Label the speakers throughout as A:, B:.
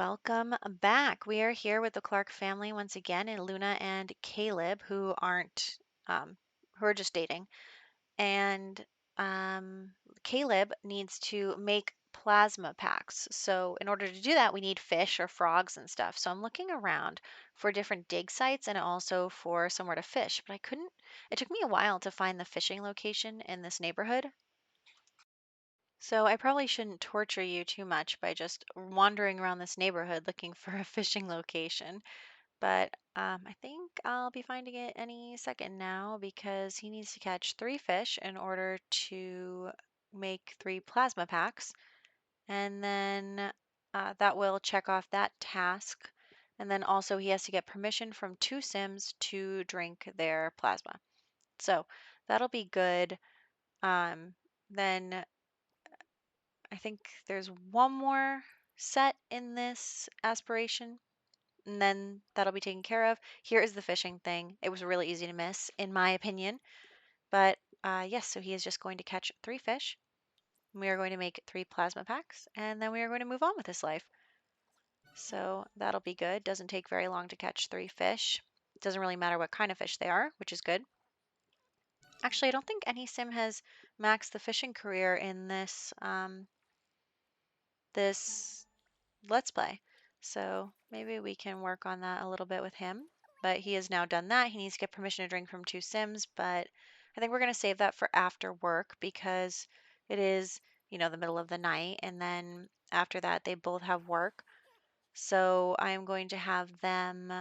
A: Welcome back. We are here with the Clarke family once again, and Luna and Caleb, who aren't, who are just dating. And Caleb needs to make plasma packs. So, in order to do that, we need fish or frogs and stuff. So, I'm looking around for different dig sites and also for somewhere to fish, but I couldn't, it took me a while to find the fishing location in this neighborhood. So I probably shouldn't torture you too much by just wandering around this neighborhood looking for a fishing location. But I think I'll be finding it any second now because he needs to catch 3 fish in order to make 3 plasma packs. And then that will check off that task. And then also he has to get permission from 2 Sims to drink their plasma. So that'll be good. Then I think there's one more set in this aspiration, and then that'll be taken care of. Here is the fishing thing. It was really easy to miss, in my opinion. But yes, so he is just going to catch 3 fish. We are going to make 3 plasma packs, and then we are going to move on with his life. So that'll be good. Doesn't take very long to catch 3 fish. It doesn't really matter what kind of fish they are, which is good. Actually, I don't think any sim has maxed the fishing career in this Let's Play. So maybe we can work on that a little bit with him. But he has now done that. He needs to get permission to drink from 2 Sims, but I think we're going to save that for after work because it is, the middle of the night. And then after that, they both have work. So I am going to have them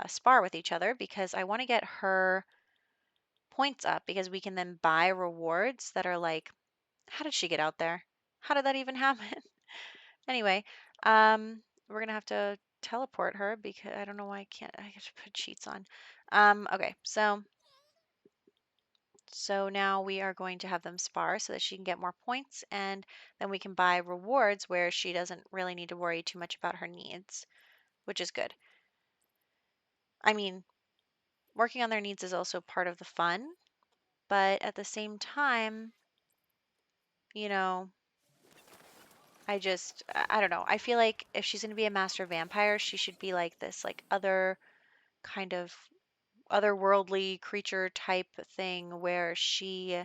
A: spar with each other because I want to get her points up because we can then buy rewards that are like, how did she get out there? How did that even happen? Anyway, we're gonna have to teleport her because I don't know why I have to put cheats on. Okay, so now we are going to have them spar so that she can get more points, and then we can buy rewards where she doesn't really need to worry too much about her needs, which is good. I mean, working on their needs is also part of the fun, but at the same time, you know, I don't know. I feel like if she's going to be a master vampire, she should be like this, like other kind of otherworldly creature type thing where she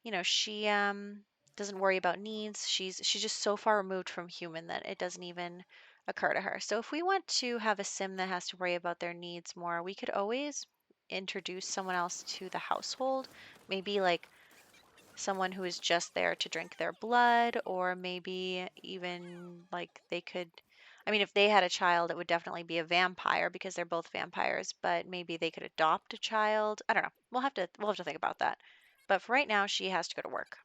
A: doesn't worry about needs. She's just so far removed from human that it doesn't even occur to her. So if we want to have a sim that has to worry about their needs more, we could always introduce someone else to the household. Maybe like someone who is just there to drink their blood, or maybe even like they could. I mean, if they had a child, it would definitely be a vampire because they're both vampires, but maybe they could adopt a child. I don't know. We'll have to think about that. But for right now, she has to go to work.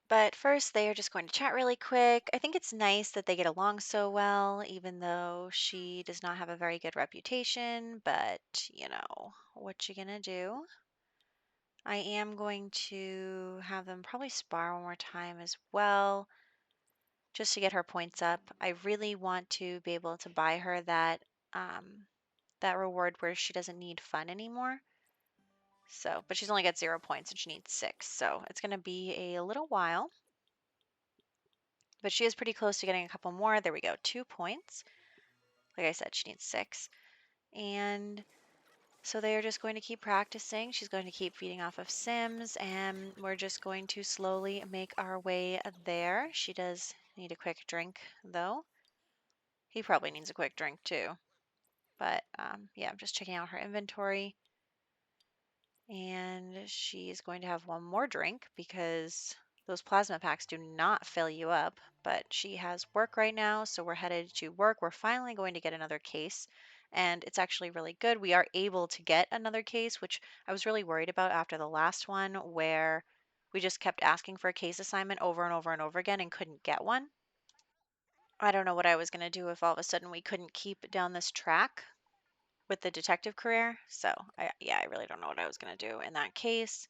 A: But first, they are just going to chat really quick. I think it's nice that they get along so well, even though she does not have a very good reputation. But, what you gonna do? I am going to have them probably spar one more time as well, just to get her points up. I really want to be able to buy her that reward where she doesn't need fun anymore. So, but she's only got 0 points and she needs 6, so it's going to be a little while. But she is pretty close to getting a couple more. There we go, 2 points. Like I said, she needs 6, and so they are just going to keep practicing. She's going to keep feeding off of Sims, and we're just going to slowly make our way there. She does need a quick drink, though. He probably needs a quick drink, too. But yeah, I'm just checking out her inventory. And she's going to have one more drink because those plasma packs do not fill you up. But she has work right now, so we're headed to work. We're finally going to get another case, and it's actually really good. We are able to get another case, which I was really worried about after the last one, where we just kept asking for a case assignment over and over and over again and couldn't get one. I don't know what I was going to do if all of a sudden we couldn't keep down this track with the detective career. So yeah, I really don't know what I was going to do in that case.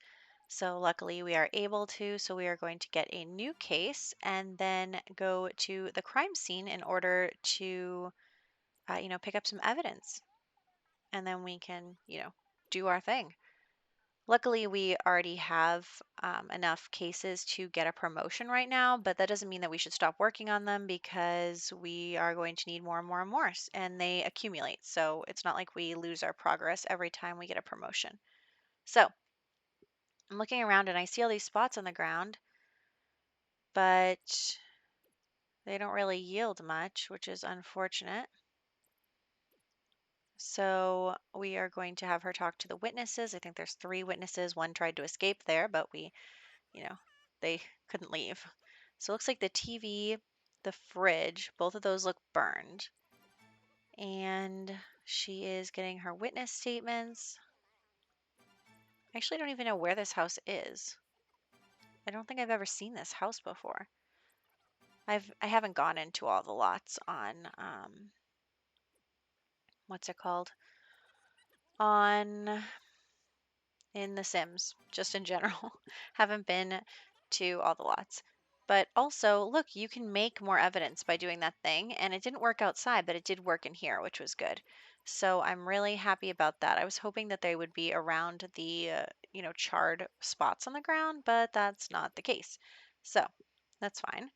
A: So luckily we are able to. So we are going to get a new case and then go to the crime scene in order to, pick up some evidence. And then we can, do our thing. Luckily, we already have enough cases to get a promotion right now, but that doesn't mean that we should stop working on them because we are going to need more and more and more, and they accumulate. So it's not like we lose our progress every time we get a promotion. So I'm looking around and I see all these spots on the ground, but they don't really yield much, which is unfortunate. So we are going to have her talk to the witnesses. I think there's 3 witnesses. One tried to escape there, but you know, they couldn't leave. So it looks like the TV, the fridge, both of those look burned. And she is getting her witness statements. I actually don't even know where this house is. I don't think I've ever seen this house before. I haven't gone into all the lots on what's it called? On in The Sims, just in general. Haven't been to all the lots. But also, look, you can make more evidence by doing that thing. And it didn't work outside, but it did work in here, which was good. So I'm really happy about that. I was hoping that they would be around the, charred spots on the ground, but that's not the case. So that's fine.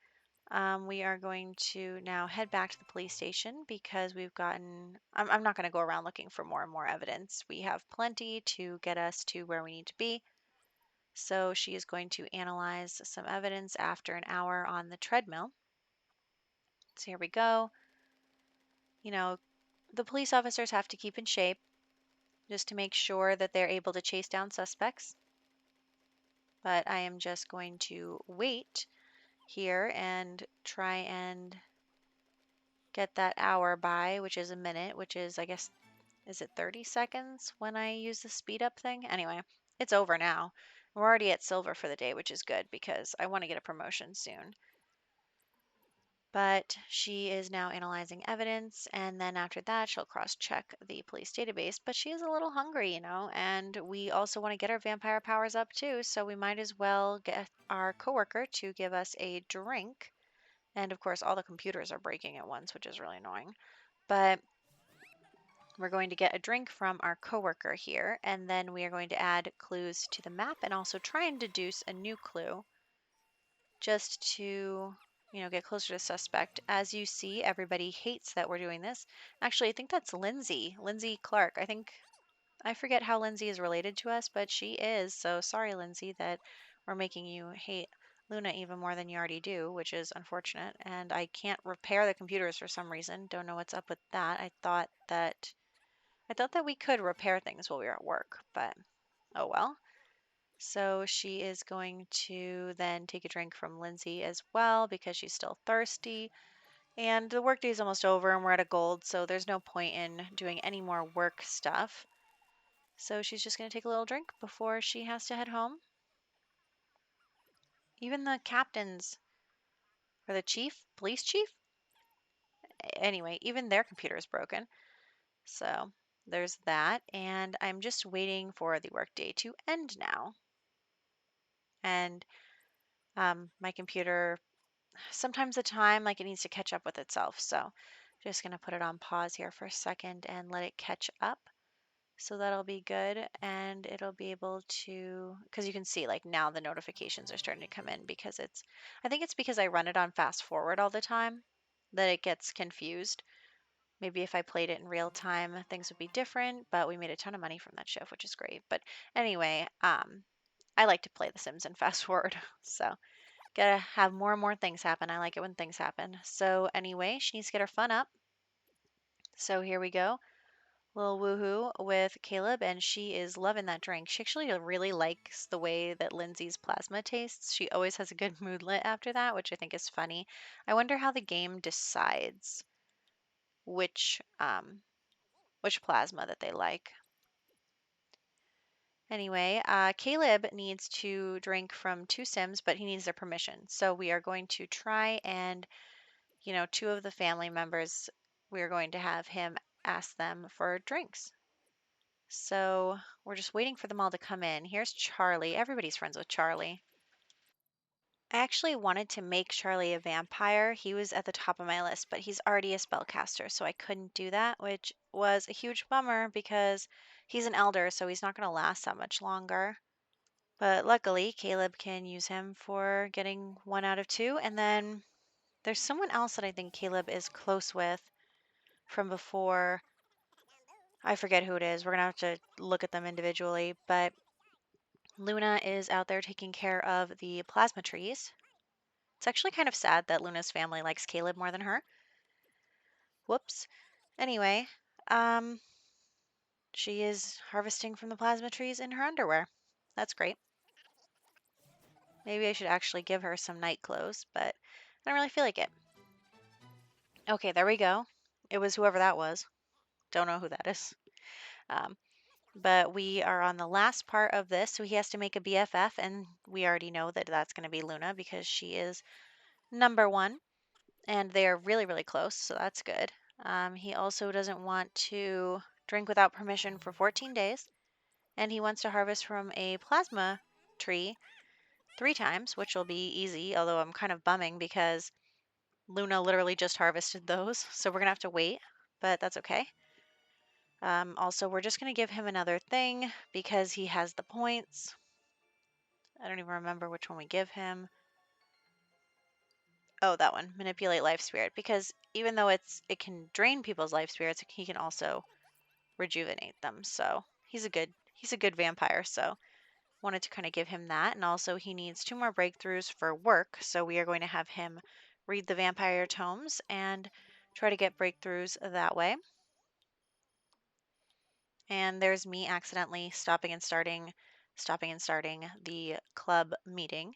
A: We are going to now head back to the police station because we've gotten. I'm not going to go around looking for more and more evidence. We have plenty to get us to where we need to be. So she is going to analyze some evidence after an hour on the treadmill. So here we go. You know, the police officers have to keep in shape just to make sure that they're able to chase down suspects. But I am just going to wait here and try and get that hour by, which is a minute, which is, I guess, is it 30 seconds when I use the speed up thing? Anyway, it's over now. We're already at silver for the day, which is good because I want to get a promotion soon. But she is now analyzing evidence, and then after that, she'll cross check the police database. But she is a little hungry, and we also want to get our vampire powers up too, so we might as well get our coworker to give us a drink. And of course, all the computers are breaking at once, which is really annoying. But we're going to get a drink from our coworker here, and then we are going to add clues to the map and also try and deduce a new clue just to, get closer to the suspect. As you see, everybody hates that we're doing this. Actually, I think that's Lindsay Clarke. I forget how Lindsay is related to us, but she is. So sorry, Lindsay, that we're making you hate Luna even more than you already do, which is unfortunate. And I can't repair the computers for some reason. Don't know what's up with that. I thought that we could repair things while we were at work, but oh well. So she is going to then take a drink from Lindsay as well because she's still thirsty. And the workday is almost over and we're at a gold, so there's no point in doing any more work stuff. So she's just going to take a little drink before she has to head home. Even the captains, or the police chief? Anyway, even their computer is broken. So there's that. And I'm just waiting for the workday to end now. And my computer, sometimes the time, like it needs to catch up with itself. So just going to put it on pause here for a second and let it catch up. So that'll be good. And it'll be able to, because you can see like now the notifications are starting to come in because I think it's because I run it on fast forward all the time that it gets confused. Maybe if I played it in real time, things would be different, but we made a ton of money from that shift, which is great. But anyway, I like to play The Sims in fast forward. So gotta have more and more things happen. I like it when things happen. So anyway, she needs to get her fun up. So here we go. Little woohoo with Caleb, and she is loving that drink. She actually really likes the way that Lindsay's plasma tastes. She always has a good moodlet after that, which I think is funny. I wonder how the game decides which plasma that they like. Anyway, Caleb needs to drink from 2 Sims, but he needs their permission. So we are going to try and 2 of the family members, we're going to have him ask them for drinks. So we're just waiting for them all to come in. Here's Charlie. Everybody's friends with Charlie. I actually wanted to make Charlie a vampire. He was at the top of my list, but he's already a spellcaster, so I couldn't do that, which was a huge bummer because he's an elder, so he's not going to last that much longer. But luckily, Caleb can use him for getting 1 out of 2. And then there's someone else that I think Caleb is close with from before. I forget who it is. We're going to have to look at them individually. But Luna is out there taking care of the plasma trees. It's actually kind of sad that Luna's family likes Caleb more than her. Whoops. Anyway, um, she is harvesting from the plasma trees in her underwear. That's great. Maybe I should actually give her some night clothes, but I don't really feel like it. Okay, there we go. It was whoever that was. Don't know who that is. Um, but we are on the last part of this, so he has to make a BFF, and we already know that that's going to be Luna because she is number 1, and they are really, really close, so that's good. He also doesn't want to drink without permission for 14 days, and he wants to harvest from a plasma tree 3 times, which will be easy, although I'm kind of bumming because Luna literally just harvested those, so we're going to have to wait, but that's okay. Also, we're just going to give him another thing because he has the points. I don't even remember which one we give him. Oh, that one, manipulate life spirit, because even though it can drain people's life spirits, he can also rejuvenate them. So he's a good vampire. So wanted to kind of give him that, and also he needs 2 more breakthroughs for work. So we are going to have him read the vampire tomes and try to get breakthroughs that way. And there's me accidentally stopping and starting the club meeting.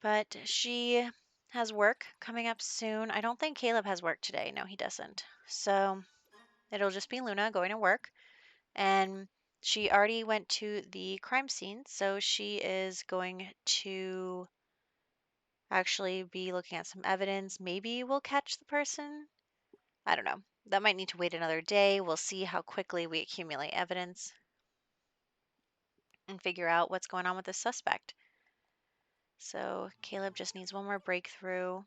A: But she has work coming up soon. I don't think Caleb has work today. No, he doesn't. So it'll just be Luna going to work. And she already went to the crime scene, so she is going to actually be looking at some evidence. Maybe we'll catch the person. I don't know. That might need to wait another day. We'll see how quickly we accumulate evidence and figure out what's going on with the suspect. So Caleb just needs 1 more breakthrough,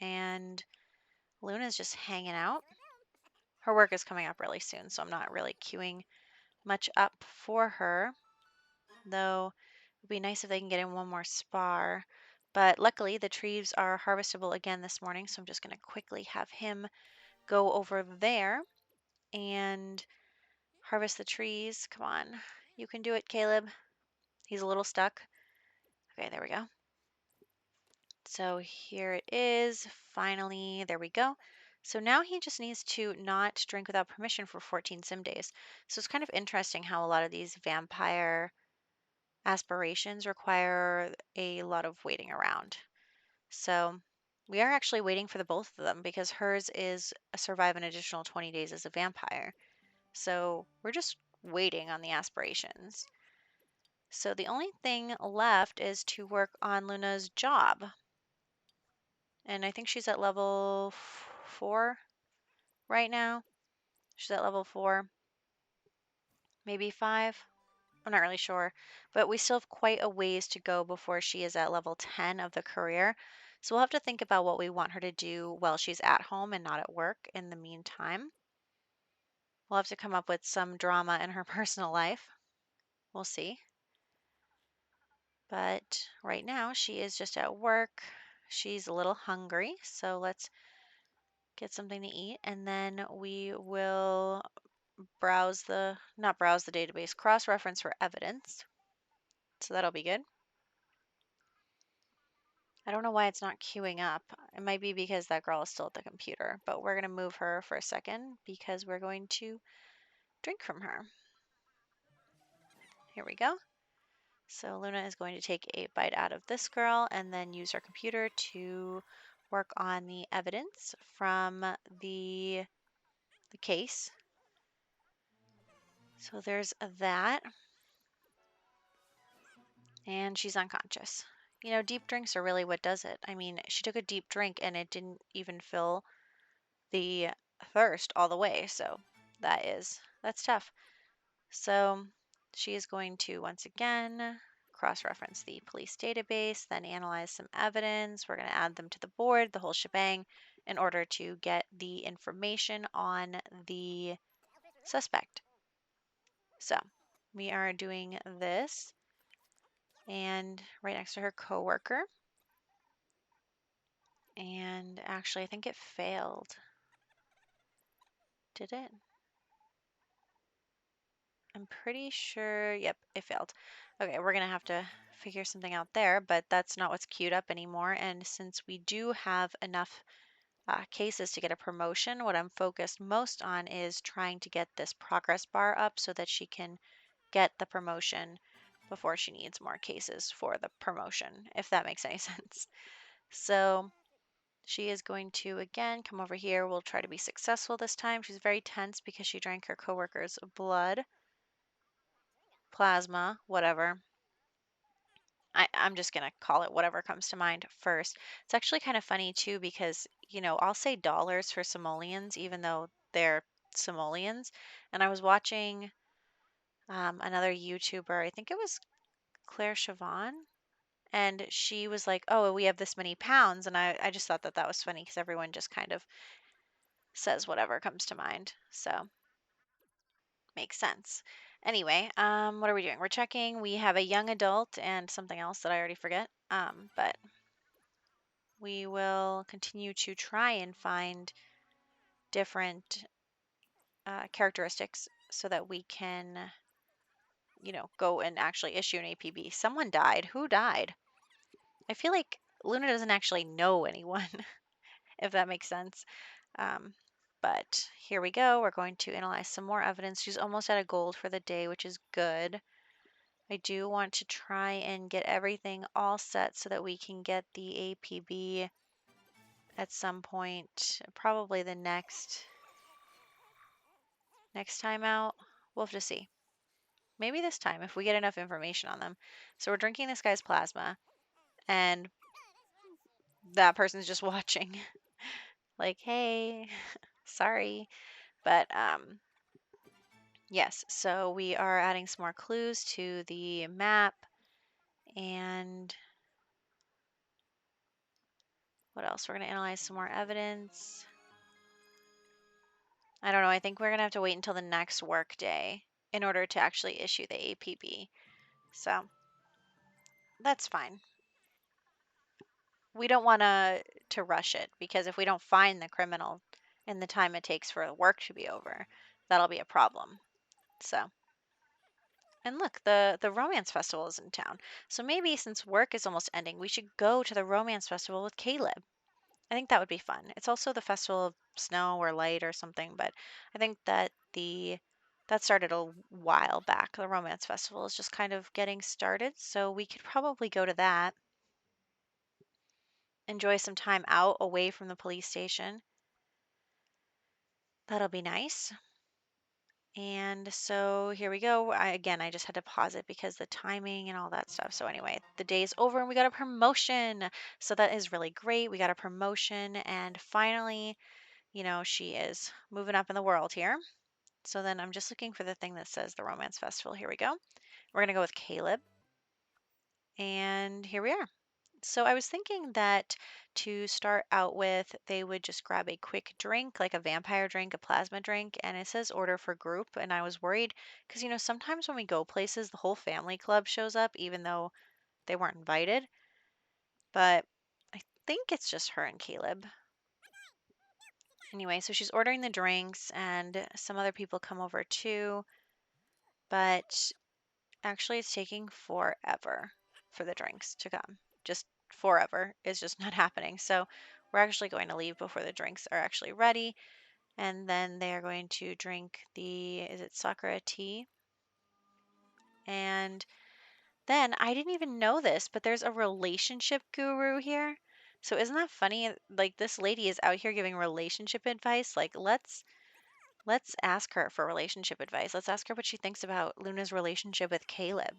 A: and Luna's just hanging out. Her work is coming up really soon, so I'm not really queuing much up for her, though it would be nice if they can get in 1 more spar. But luckily, the trees are harvestable again this morning, so I'm just going to quickly have him go over there and harvest the trees. Come on. You can do it, Caleb. He's a little stuck. Okay, there we go. So here it is. Finally, there we go. So now he just needs to not drink without permission for 14 sim days. So it's kind of interesting how a lot of these vampire aspirations require a lot of waiting around. So we are actually waiting for the both of them because hers is survive an additional 20 days as a vampire. So we're just waiting on the aspirations. So the only thing left is to work on Luna's job. And I think she's at level 4 right now. She's at level 4, maybe 5. I'm not really sure, but we still have quite a ways to go before she is at level 10 of the career. So we'll have to think about what we want her to do while she's at home and not at work in the meantime. We'll have to come up with some drama in her personal life. We'll see. But right now she is just at work. She's a little hungry, so let's get something to eat, and then we will not browse the database, cross-reference for evidence. So that'll be good. I don't know why it's not queuing up. It might be because that girl is still at the computer, but we're going to move her for a second because we're going to drink from her. Here we go. So Luna is going to take a bite out of this girl and then use her computer to work on the evidence from the case. So there's that. And she's unconscious. You know, deep drinks are really what does it. I mean, she took a deep drink and it didn't even fill the thirst all the way. So that's tough. So she is going to, once again, cross-reference the police database, then analyze some evidence. We're going to add them to the board, the whole shebang, in order to get the information on the suspect. So we are doing this, and right next to her coworker. And actually, I think it failed. Did it? I'm pretty sure, yep, it failed. Okay, we're gonna have to figure something out there, but that's not what's queued up anymore. And since we do have enough cases to get a promotion, what I'm focused most on is trying to get this progress bar up so that she can get the promotion before she needs more cases for the promotion, if that makes any sense. So she is going to, again, come over here. We'll try to be successful this time. She's very tense because she drank her coworker's blood, plasma, whatever. I'm just going to call it whatever comes to mind first. It's actually kind of funny, too, because, I'll say dollars for simoleons, even though they're simoleons. And I was watching another YouTuber, I think it was Claire Siobhan, and she was like, oh, we have this many pounds. And I just thought that that was funny because everyone just kind of says whatever comes to mind. So makes sense. Anyway, what are we doing? We're checking. We have a young adult and something else that I already forget. But we will continue to try and find different characteristics so that we can, go and actually issue an APB. Someone died. Who died? I feel like Luna doesn't actually know anyone, if that makes sense. Um, but here we go. We're going to analyze some more evidence. She's almost at a gold for the day, which is good. I do want to try and get everything all set so that we can get the APB at some point, probably the next time out. We'll have to see. Maybe this time if we get enough information on them. So we're drinking this guy's plasma, and that person's just watching. Like, hey, sorry. But yes, so we are adding some more clues to the map, and what else? We're going to analyze some more evidence. I don't know. I think we're going to have to wait until the next work day in order to actually issue the APB. So that's fine. We don't want to rush it because if we don't find the criminal in the time it takes for the work to be over, that'll be a problem. So, and look, the romance festival is in town. So maybe since work is almost ending, we should go to the romance festival with Caleb. I think that would be fun. It's also the festival of snow or light or something, but I think that that started a while back. The romance festival is just kind of getting started, so we could probably go to that, enjoy some time out away from the police station. That'll be nice. And so here we go. I just had to pause it because the timing and all that stuff. So anyway, the day's over and we got a promotion. So that is really great. We got a promotion and finally, she is moving up in the world here. So then I'm just looking for the thing that says the romance festival. Here we go. We're going to go with Caleb. And here we are. So I was thinking that to start out with, they would just grab a quick drink, like a vampire drink, a plasma drink, and it says order for group. And I was worried because, sometimes when we go places, the whole family club shows up, even though they weren't invited. But I think it's just her and Caleb. Anyway, so she's ordering the drinks, and some other people come over too. But actually, it's taking forever for the drinks to come. Just forever. It's just not happening. So we're actually going to leave before the drinks are actually ready. And then they are going to drink is it Sakura tea? And then I didn't even know this, but there's a relationship guru here. So isn't that funny? Like this lady is out here giving relationship advice. Like let's ask her for relationship advice. Let's ask her what she thinks about Luna's relationship with Caleb.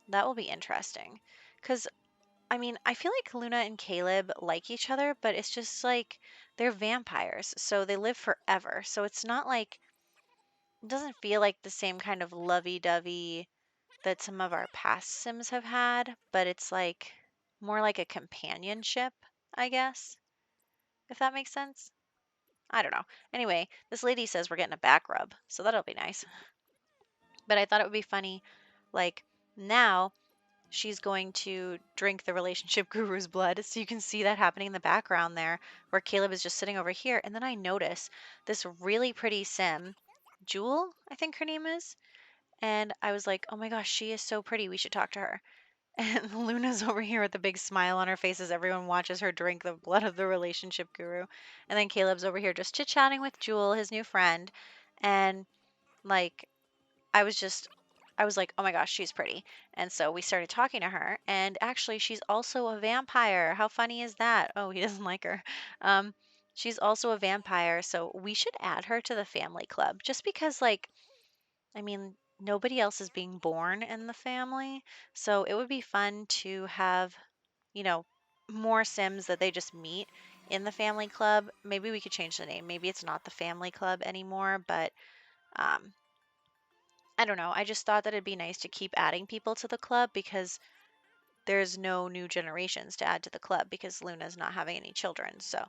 A: That will be interesting. Because, I feel like Luna and Caleb like each other, but it's just like they're vampires, so they live forever. So it's not like, it doesn't feel like the same kind of lovey dovey. that some of our past Sims have had, but it's like more like a companionship, I guess, if that makes sense. I don't know. Anyway, this lady says we're getting a back rub, so that'll be nice. But I thought it would be funny, like, now she's going to drink the relationship guru's blood. So you can see that happening in the background there, where Caleb is just sitting over here. And then I notice this really pretty sim, Jewel, I think her name is. And I was like, oh my gosh, she is so pretty. We should talk to her. And Luna's over here with a big smile on her face as everyone watches her drink the blood of the relationship guru. And then Caleb's over here just chit chatting with Jewel, his new friend. And like, I was just, I was like, oh my gosh, she's pretty. And so we started talking to her. And actually, she's also a vampire. How funny is that? Oh, he doesn't like her. Um, she's also a vampire. So we should add her to the family club just because, like, I mean, nobody else is being born in the family. So it would be fun to have, you know, more Sims that they just meet in the family club. Maybe we could change the name. Maybe it's not the family club anymore, but um, I don't know. I just thought that it'd be nice to keep adding people to the club because there's no new generations to add to the club because Luna's not having any children. So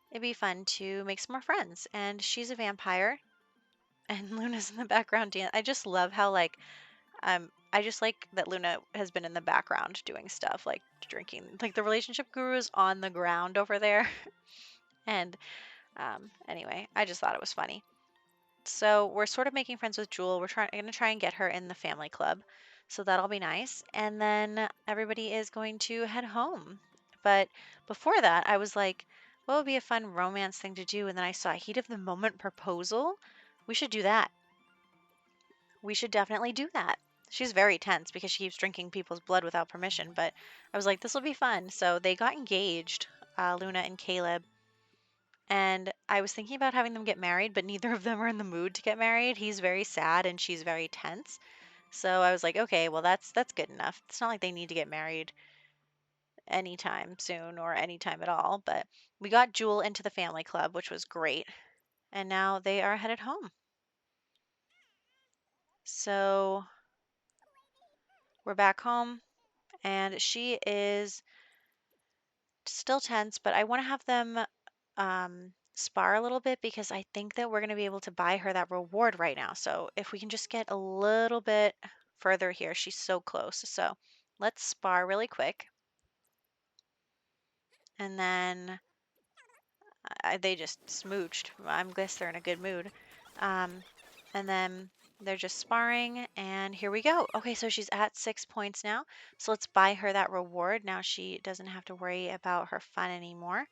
A: it'd be fun to make some more friends. And she's a vampire, and Luna's in the background dance. I just love how I just like that Luna has been in the background doing stuff like drinking. Like the relationship guru is on the ground over there. And anyway, I just thought it was funny. So we're sort of making friends with Jewel. We're going to try and get her in the family club. So that'll be nice. And then everybody is going to head home. But before that, I was like, what would be a fun romance thing to do? And then I saw Heat of the Moment proposal. We should do that. We should definitely do that. She's very tense because she keeps drinking people's blood without permission. But I was like, this will be fun. So they got engaged, Luna and Caleb. And I was thinking about having them get married, but neither of them are in the mood to get married. He's very sad and she's very tense. So I was like, okay, well that's good enough. It's not like they need to get married anytime soon or anytime at all, but we got Jewel into the family club, which was great. And now they are headed home. So we're back home and she is still tense, but I want to have them spar a little bit because I think that we're going to be able to buy her that reward right now. So if we can just get a little bit further here, she's so close. So let's spar really quick. And then they just smooched. I guess they're in a good mood. Um, and then they're just sparring, and here we go. Okay, so she's at 6 points now. So let's buy her that reward. Now she doesn't have to worry about her fun anymore.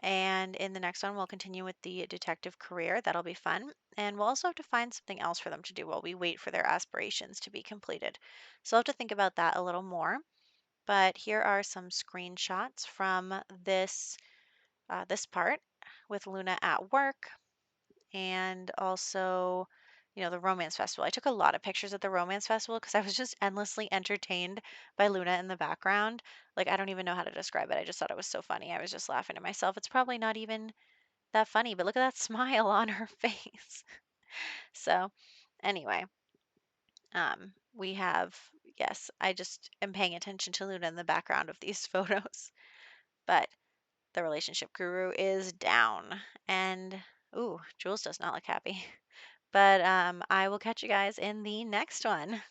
A: And in the next one, we'll continue with the detective career. That'll be fun. And we'll also have to find something else for them to do while we wait for their aspirations to be completed. So I'll have to think about that a little more. But here are some screenshots from this part with Luna at work and also, the romance festival. I took a lot of pictures at the romance festival because I was just endlessly entertained by Luna in the background. Like, I don't even know how to describe it. I just thought it was so funny. I was just laughing to myself. It's probably not even that funny, but look at that smile on her face. So, anyway, we have, yes, I just am paying attention to Luna in the background of these photos. But the relationship guru is down. And, ooh, Jules does not look happy. But I will catch you guys in the next one.